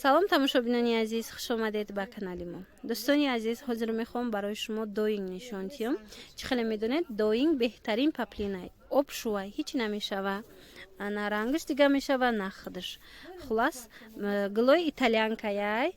салом тамошобинони азиз, хуш омадед ба канали мо. дӯстони азиз, ҳозир мехоҳам барои шумо доинг нишон диҳам. Чӣ хеле медонед, доинг беҳтарин паплина об шувай ҳеҷ намешава, на рангаш дига мешава, на худаш. Хулас гилои итальянкаяй,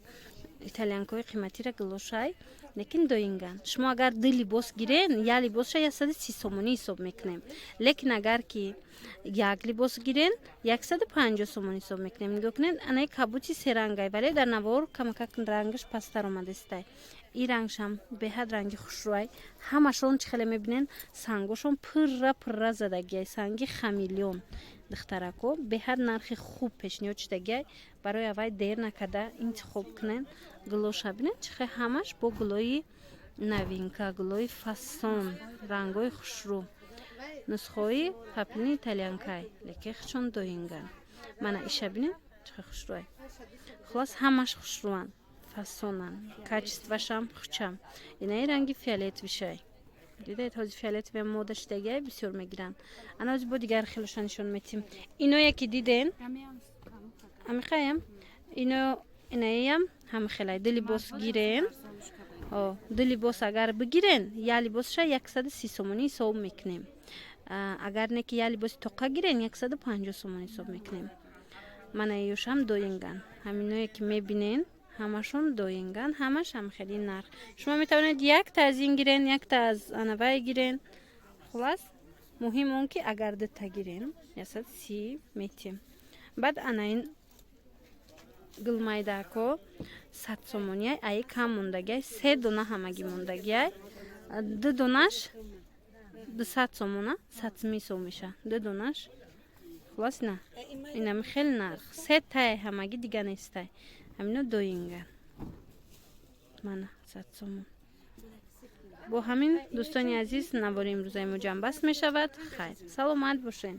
итальянкаи қиматира гилошай, лекин доинган. Шумо агар ду либос гирен, я либосша 130 сомонӣ ҳисоб мекунем. Лекин агар ки як либос гирен 150 сомон ҳисоб мекунем. Нигоҳ кунед, анаи кабути се рангай, вале дар навор камакак рангаш пастар омадастай. И рангшам беҳад ранги хушрӯай. Ҳамашон чӣ хеле мебинен, сангошон пурра задагиай, санги хамелеон. Духтарако беҳад нархи хуб пешниҳод шудагиай. Барои авай дер накарда интихоб кунен. Гилоша бинед чӣ хеле ҳамаш бо гилои новинка, гилои фасон, рангои хушрӯ. нусхои паплини итальянкай, леки хичон доинган. Мана иша бинед чӣ хеле хушрӯай. Хулос ҳамаш хушрӯан, фасонан, качествашам хучам. Инаи ранги фиолетовишай. Дидед, ҳозир фиолетови мода шудагиай, бисёр мегиранд. Ана ҳозир бо дигар хелоша нишон метим. Иное ки диден, амихаям, инаям ҳама хелай ду либос гирен. ду либос агар бигирен, я либосша 130 сомонӣ ҳисоб мекунем. Агар не ки я либоси тоқа гирен 150 сомон ҳисоб мекунем. Мана ёшам доинган. Ҳаминое ки мебинен, ҳамашон доинган, ҳамаш ҳам хели нарх. Шумо метавонед якта аз ин гирен, якта аз анавай гирен. Хулас муҳим он ки агар дута гирен 130 метим. Баъд анаин гилмайдако 100 сомониай, аи кам мондагиай, 3 дона ҳамагӣ мондагиай. Ду донаш 200 сомона, 100 сом меша. Ду донаш. Хулас на. Инам хел нарх. 3 тай ҳамагӣ дига нестай. ҳамино доинган. Мана 100 сомон. бо ҳамин дӯстони азиз, навори имрӯзаи мо ҷамъбаст мешавад. Хайр. Саломат бошед.